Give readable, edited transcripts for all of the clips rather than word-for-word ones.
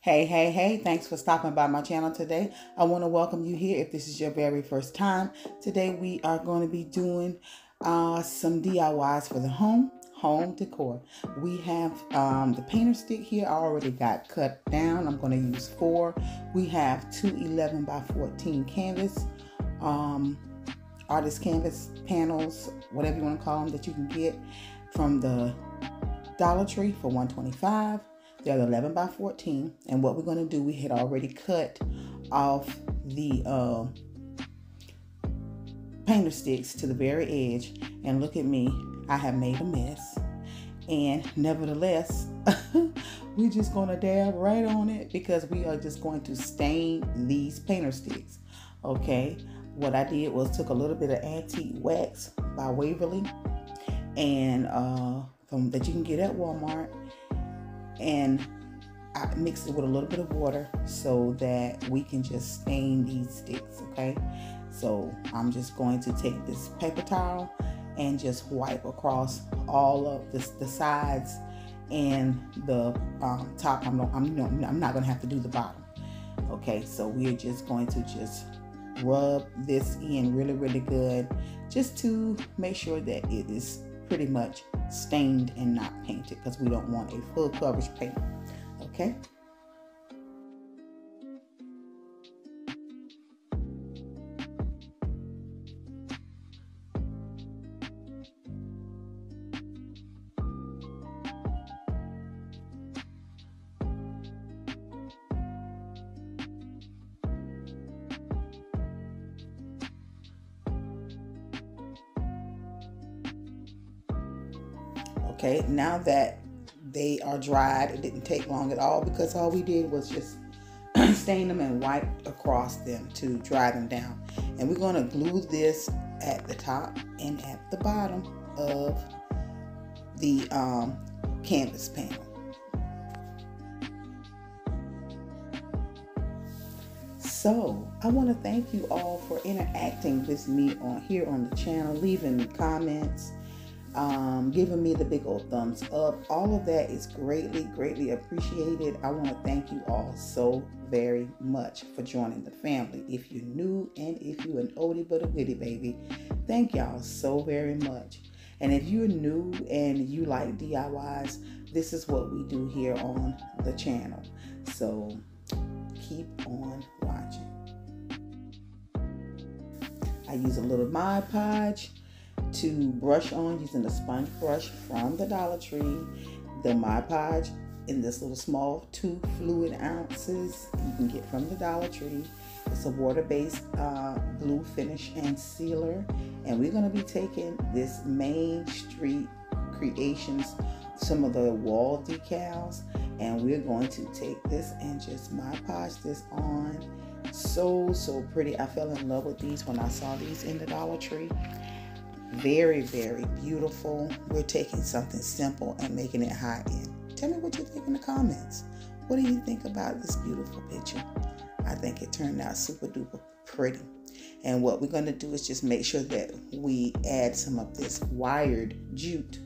Hey, thanks for stopping by my channel today. I want to welcome you here if this is your very first time. Today we are going to be doing some DIYs for the home decor. We have the painter stick here. I already got cut down. I'm going to use 4. We have two 11 by 14 canvas, artist canvas panels, whatever you want to call them, that you can get from the Dollar Tree for $1.25. They're 11 by 14, and what we're going to do, we had already cut off the painter sticks to the very edge, and look at me, I have made a mess, and nevertheless we're just going to dab right on it because we are just going to stain these painter sticks. Okay, what I did was took a little bit of antique wax by Waverly, and from that you can get at Walmart, and I mixed it with a little bit of water so that we can just stain these sticks. Okay, so I'm just going to take this paper towel and just wipe across all of the sides and the top. I'm not going to have to do the bottom. Okay, so we're just going to just rub this in really good, just to make sure that it is pretty much stained and not painted, because we don't want a full coverage paint. Okay, okay, now that they are dried, it didn't take long at all because all we did was just stain them and wipe across them to dry them down. And we're going to glue this at the top and at the bottom of the canvas panel. So I want to thank you all for interacting with me on the channel, leaving me comments, giving me the big old thumbs up. All of that is greatly appreciated. I want to thank you all so very much for joining the family. If you're new and if you're an oldie but a goodie baby, thank y'all so very much. And if you're new and you like DIYs, this is what we do here on the channel. So keep on watching. I use a little Mod Podge to brush on using the sponge brush from the Dollar Tree. The Mod Podge in this little small 2 fluid ounces you can get from the Dollar Tree. It's a water-based glue finish and sealer, and we're going to be taking this Main Street Creations, some of the wall decals, and we're going to take this and just Mod Podge this on. So pretty. I fell in love with these when I saw these in the Dollar Tree. Very beautiful. We're taking something simple and making it high end. Tell me what you think in the comments. What do you think about this beautiful picture? I think it turned out super duper pretty. And what we're going to do is just make sure that we add some of this wired jute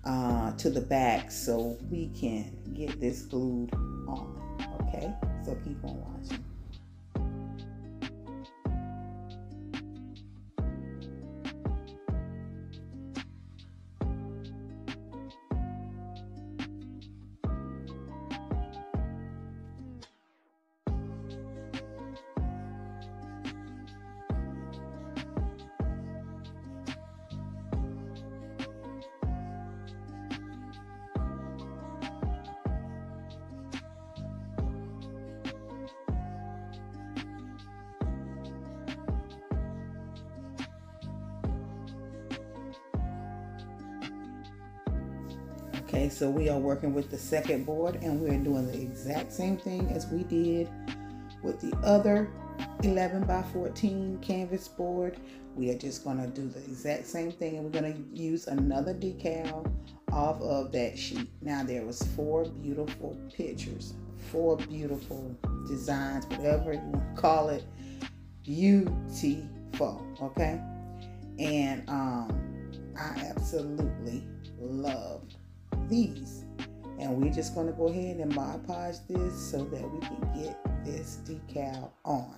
to the back so we can get this glued on. Okay, so keep on watching. Okay, so we are working with the second board, and we're doing the exact same thing as we did with the other 11 by 14 canvas board. We are just going to do the exact same thing, and we're going to use another decal off of that sheet. Now there was 4 beautiful pictures, 4 beautiful designs, whatever you want to call it, beautiful. Okay, and I absolutely love these, And we're just going to go ahead and Mod Podge this so that we can get this decal on.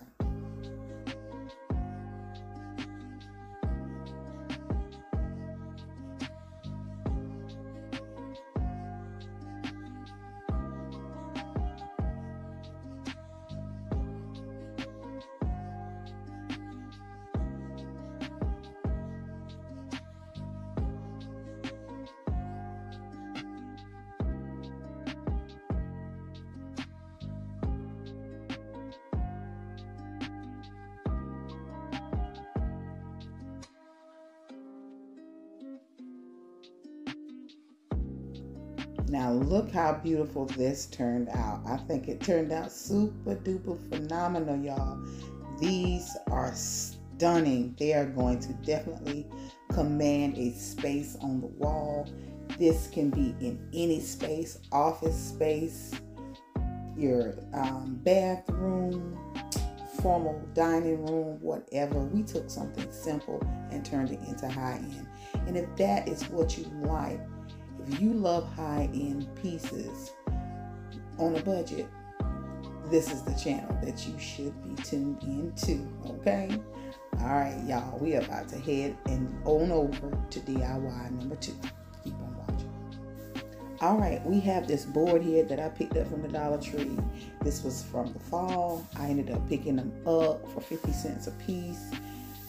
Now look how beautiful this turned out. I think it turned out super duper phenomenal, y'all. These are stunning. They are going to definitely command a space on the wall. This can be in any space, office space, your bathroom, formal dining room, whatever. We took something simple and turned it into high-end. And if that is what you like, if you love high-end pieces on a budget, this is the channel that you should be tuned into, okay? All right, y'all, we are about to head on over to DIY number 2. Keep on watching. All right, we have this board here that I picked up from the Dollar Tree. This was from the fall. I ended up picking them up for 50 cents a piece,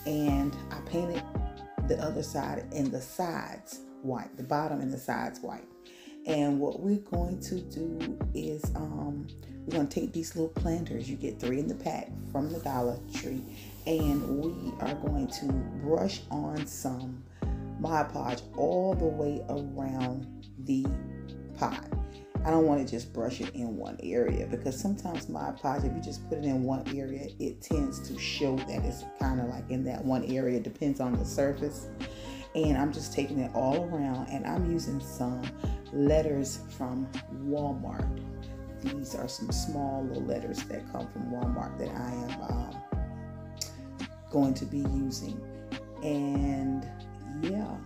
and I painted the other side and the sides white, the bottom and the sides white. And what we're going to do is we're going to take these little planters. You get 3 in the pack from the Dollar Tree, and we are going to brush on some Mod Podge all the way around the pot. I don't want to just brush it in one area, because sometimes Mod Podge, if you just put it in one area, it tends to show that it's kind of like in that one area. It depends on the surface. And I'm just taking it all around, and I'm using some letters from Walmart. These are some small little letters that come from Walmart that I am going to be using. And yeah,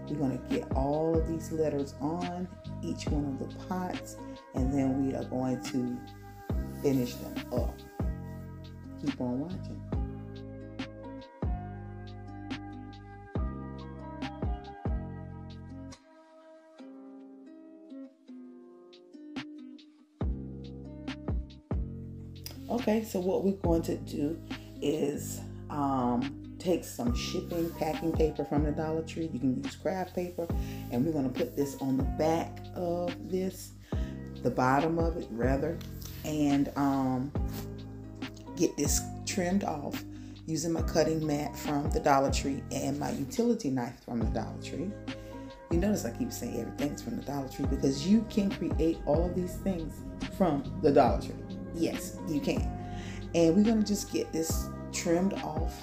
we're going to get all of these letters on each one of the pots, and then we are going to finish them up. Keep on watching. Okay, so what we're going to do is take some shipping packing paper from the Dollar Tree. You can use craft paper, and we're going to put this on the back of this, the bottom of it rather, and get this trimmed off using my cutting mat from the Dollar Tree and my utility knife from the Dollar Tree. You notice I keep saying everything's from the Dollar Tree, because you can create all of these things from the Dollar Tree. Yes, you can. And we're going to just get this trimmed off,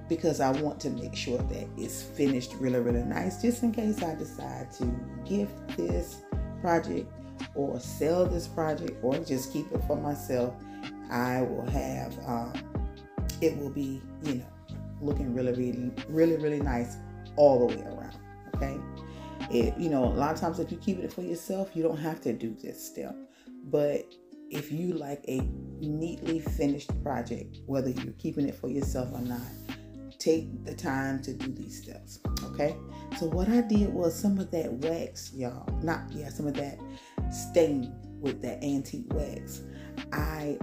because I want to make sure that it's finished really, really nice, just in case I decide to gift this project or sell this project or just keep it for myself. I will have, it will be, you know, looking really, really, really nice all the way around, okay? You know, a lot of times if you keep it for yourself, you don't have to do this step. But if you like a neatly finished project, whether you're keeping it for yourself or not, take the time to do these steps, okay? So what I did was some of that wax, y'all, some of that stain with that antique wax, I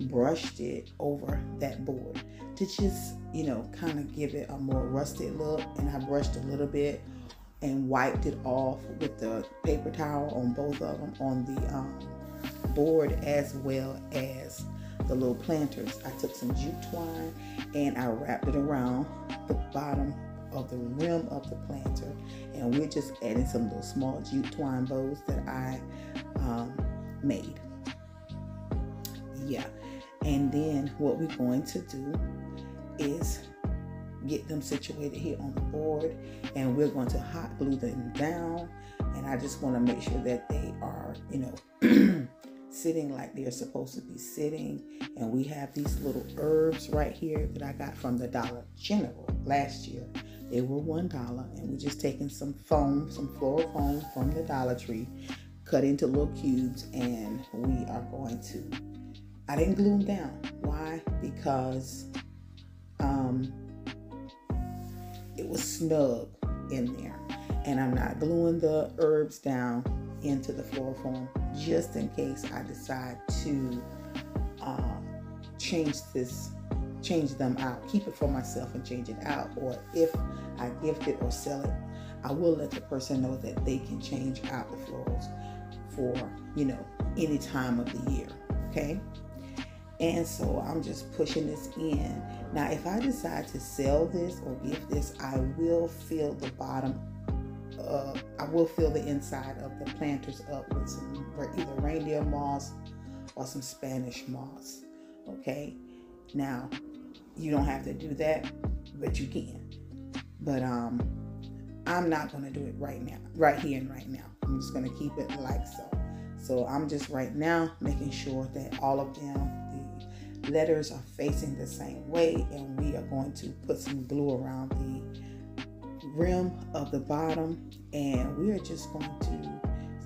brushed it over that board to just, you know, kind of give it a more rusted look. And I brushed a little bit and wiped it off with the paper towel on both of them, on the board as well as the little planters. I took some jute twine and I wrapped it around the bottom of the rim of the planter, and we're just adding some little small jute twine bows that I made. Yeah, and then what we're going to do is get them situated here on the board, and we're going to hot glue them down. And I just want to make sure that they are, you know, sitting like they're supposed to be sitting. And we have these little herbs right here that I got from the Dollar General last year. They were $1, and we're just taking some foam, some floral foam from the Dollar Tree, cut into little cubes, and we are going to, I didn't glue them down. Why? Because it was snug in there, and I'm not gluing the herbs down into the floral foam just in case I decide to change them out, keep it for myself and change it out, or if I gift it or sell it, I will let the person know that they can change out the florals for, any time of the year. Okay. And so I'm just pushing this in. Now, if I decide to sell this or gift this, I will fill the bottom I will fill the inside of the planters up with some either reindeer moss or some Spanish moss. Okay. Now, you don't have to do that, but you can. But I'm not going to do it right now, right here and right now. I'm just going to keep it like so. So I'm just right now making sure that all of them, the letters are facing the same way, and we are going to put some glue around the rim of the bottom, and we are just going to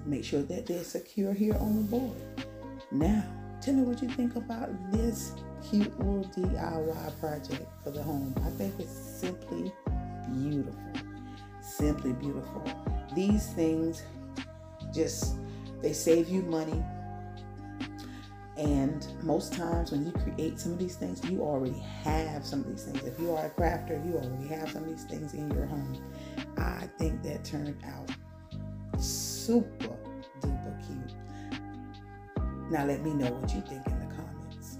make sure that they're secure here on the board. Now, tell me what you think about this cute little DIY project for the home. I think it's simply beautiful. Simply beautiful. These things they save you money. And most times when you create some of these things, you already have some of these things. If you are a crafter, you already have some of these things in your home. I think that turned out super duper cute. Now let me know what you think in the comments.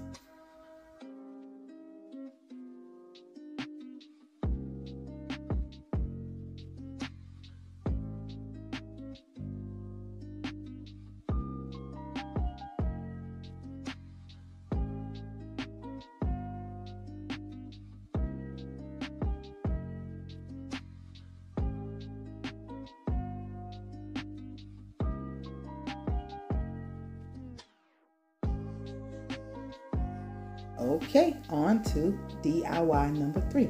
Okay, on to DIY number 3.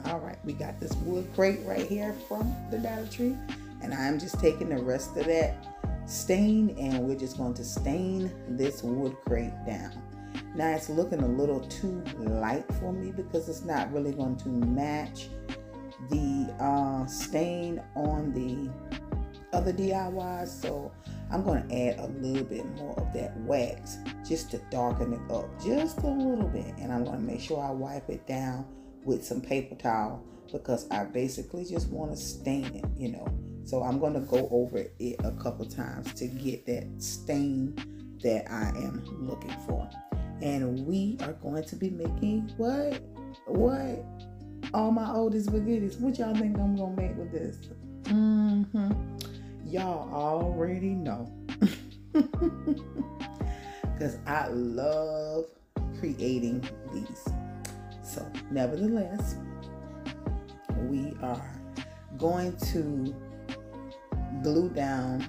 All right, we got this wood crate right here from the Dollar Tree, and I'm just taking the rest of that stain, and we're just going to stain this wood crate down. Now it's looking a little too light for me because it's not really going to match the stain on the other DIYs, so I'm going to add a little bit more of that wax just to darken it up just a little bit. And I'm going to make sure I wipe it down with some paper towel because I basically just want to stain it, So I'm going to go over it a couple times to get that stain that I am looking for. And we are going to be making what? All my oldest goodies. What y'all think I'm going to make with this? Y'all already know. Because I love creating these. So nevertheless, we are going to glue down,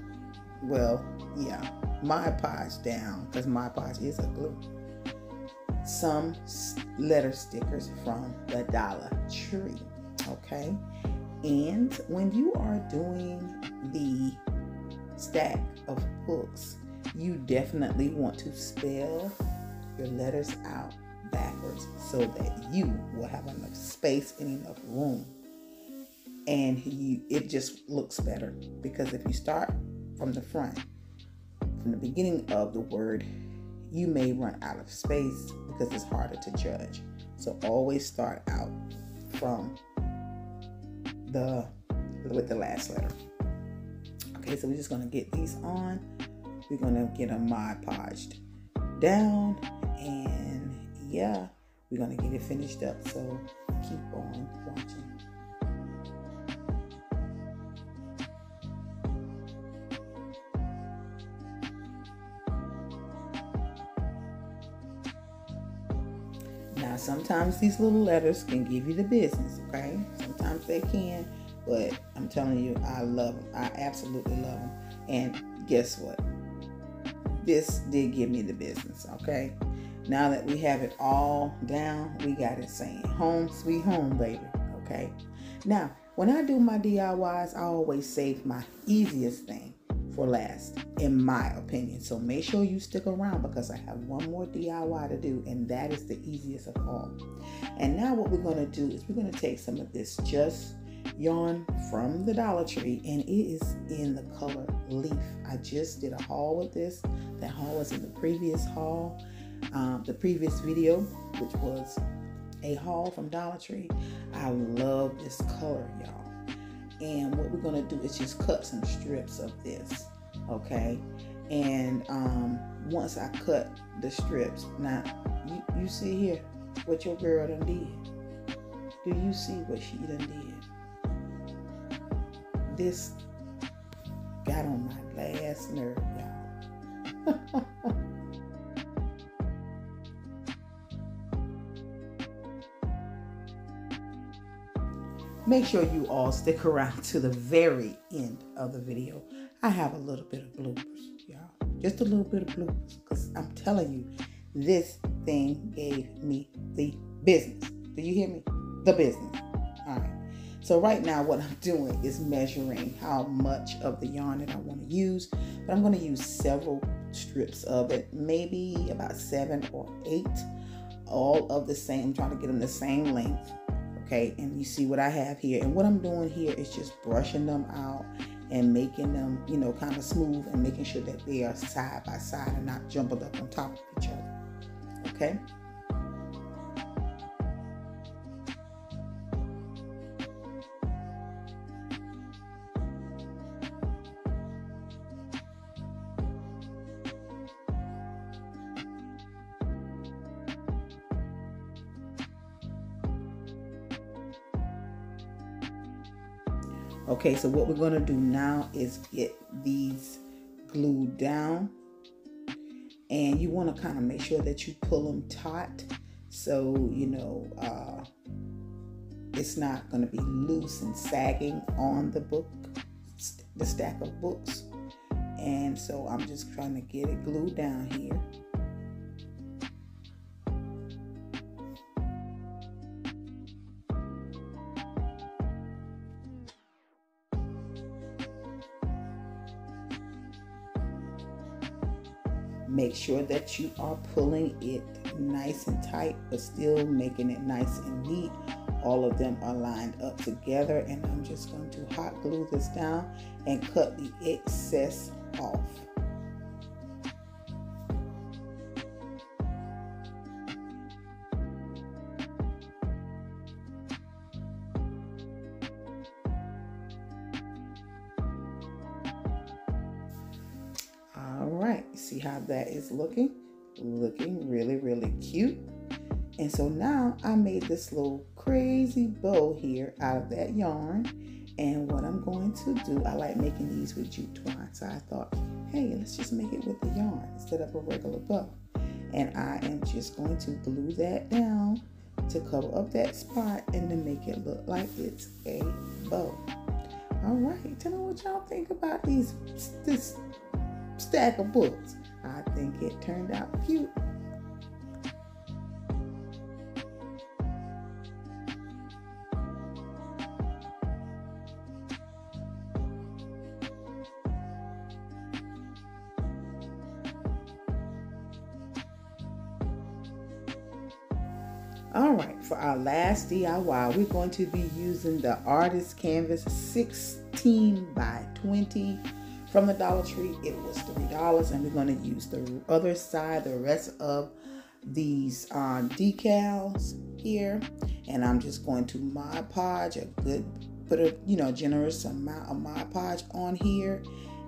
Mod Podge down, because Mod Podge is a glue, some letter stickers from the Dollar Tree. Okay. And when you are doing the stack of books, you definitely want to spell your letters out backwards so that you will have enough space and enough room. And it just looks better, because if you start from the front, from the beginning of the word, you may run out of space because it's harder to judge. So always start out from with the last letter. Okay, so we're just going to get these on. We're going to get them Mod Podged down, and we're going to get it finished up. So keep on watching. Now, sometimes these little letters can give you the business, okay? Sometimes they can, but I'm telling you, I love them. I absolutely love them. And guess what? This did give me the business, okay? Now that we have it all down, we got it saying home sweet home, baby, okay? Now, when I do my DIYs, I always save my easiest thing for last, in my opinion. So make sure you stick around because I have one more DIY to do, and that is the easiest of all. And now what we're going to do is we're going to take some of this just yarn from the Dollar Tree, and it is in the color Leaf. I just did a haul with this. That haul was in the previous haul, the previous video, which was a haul from Dollar Tree. I love this color, y'all. And what we're going to do is just cut some strips of this, okay? And once I cut the strips, now you see here what your girl done did. Do you see what she done did? This got on my last nerve, y'all. Make sure you all stick around to the very end of the video. I have a little bit of bloopers, y'all. Just a little bit of bloopers, because I'm telling you, this thing gave me the business. Do you hear me? The business. All right. So right now what I'm doing is measuring how much of the yarn that I want to use. But I'm going to use several strips of it, maybe about 7 or 8, all of the same. I'm trying to get them the same length. Okay, and you see what I have here. And what I'm doing here is just brushing them out and making them, you know, kind of smooth, and making sure that they are side by side and not jumbled up on top of each other. Okay. Okay, so what we're going to do now is get these glued down, and you want to kind of make sure that you pull them taut, so you know it's not going to be loose and sagging on the book, the stack of books. And so I'm just trying to get it glued down here. Make sure that you are pulling it nice and tight, but still making it nice and neat. All of them are lined up together, and I'm just going to hot glue this down and cut the excess off. See how that is looking really, really cute. And so now I made this little crazy bow here out of that yarn. And what I'm going to do, I like making these with jute twine, so I thought, hey, let's just make it with the yarn instead of a regular bow. And I am just going to glue that down to cover up that spot and to make it look like it's a bow. All right, tell me what y'all think about this stack of books. I think it turned out cute. All right, for our last DIY, we're going to be using the Artist Canvas 16 by 20 from the Dollar Tree. It was $3, and we're going to use the other side, the rest of these decals here. And I'm just going to Mod Podge put a generous amount of Mod Podge on here.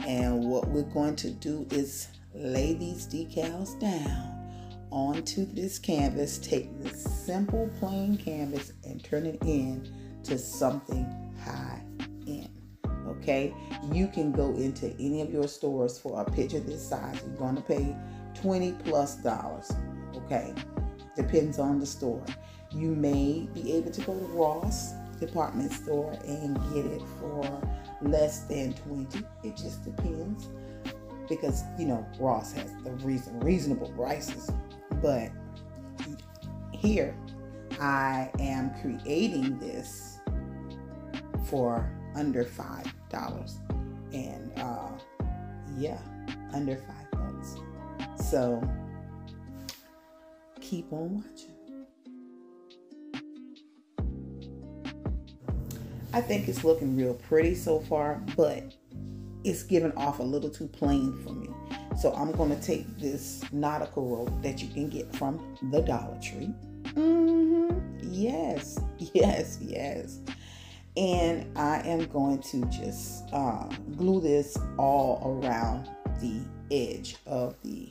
And what we're going to do is lay these decals down onto this canvas. Take this simple plain canvas and turn it into something high end. Okay, you can go into any of your stores for a picture this size. You're going to pay $20+. Okay, depends on the store. You may be able to go to Ross department store and get it for less than $20. It just depends, because Ross has the reasonable prices. But here I am creating this for under $5, and yeah, under $5. So keep on watching. I think it's looking real pretty so far, but it's giving off a little too plain for me. So I'm going to take this nautical rope that you can get from the Dollar Tree. Yes, yes, yes. And I am going to just glue this all around the edge of the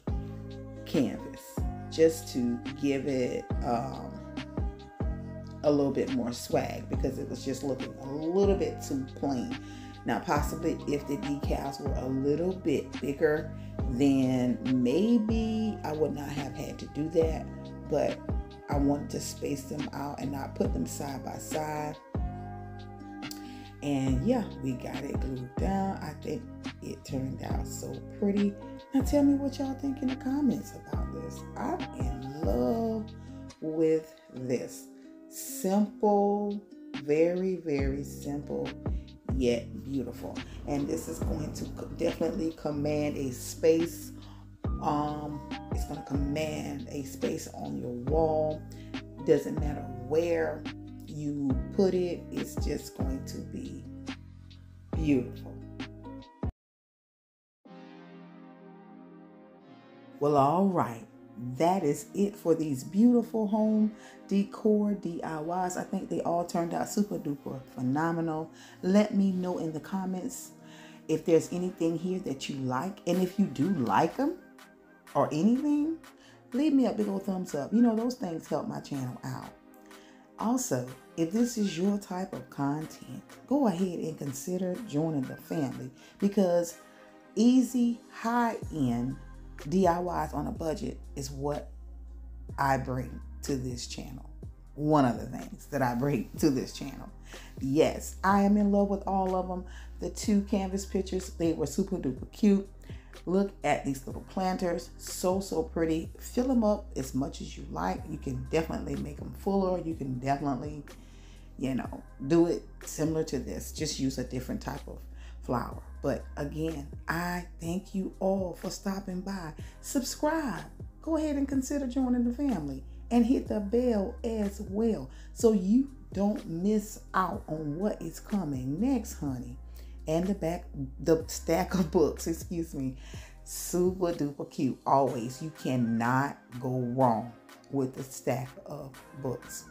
canvas, just to give it a little bit more swag, because it was just looking a little bit too plain. Now, possibly if the decals were a little bit bigger, then maybe I would not have had to do that, but I wanted to space them out and not put them side by side. And yeah, we got it glued down. I think it turned out so pretty. Now tell me what y'all think in the comments about this. I'm in love with this. Simple, very, very simple, yet beautiful. And this is going to definitely command a space. It's going to command a space on your wall. Doesn't matter where you put it, it's just going to be beautiful. Well, all right, that is it for these beautiful home decor DIYs. I think they all turned out super duper phenomenal. Let me know in the comments if there's anything here that you like, and if you do like them or anything, leave me a big old thumbs up. You know, those things help my channel out. Also, if this is your type of content, go ahead and consider joining the family, because easy, high-end DIYs on a budget is what I bring to this channel. One of the things that I bring to this channel. Yes, I am in love with all of them. The 2 canvas pictures, they were super duper cute. Look at these little planters, so pretty. Fill them up as much as you like. You can definitely make them fuller. You can definitely, you know, do it similar to this. Just use a different type of flower. But again, I thank you all for stopping by. Subscribe. Go ahead and consider joining the family, and hit the bell as well, so you don't miss out on what is coming next, honey. And the stack of books, excuse me, super duper cute. Always, you cannot go wrong with the stack of books.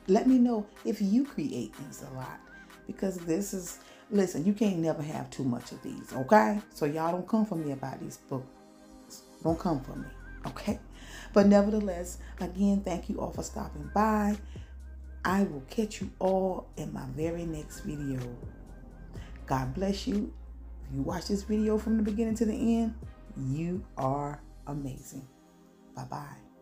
Let me know if you create these a lot, because this is, listen, you can't never have too much of these, okay? So y'all don't come for me about these books. Don't come for me, okay? But nevertheless, again, thank you all for stopping by. I will catch you all in my very next video. God bless you. If you watch this video from the beginning to the end, you are amazing. Bye-bye.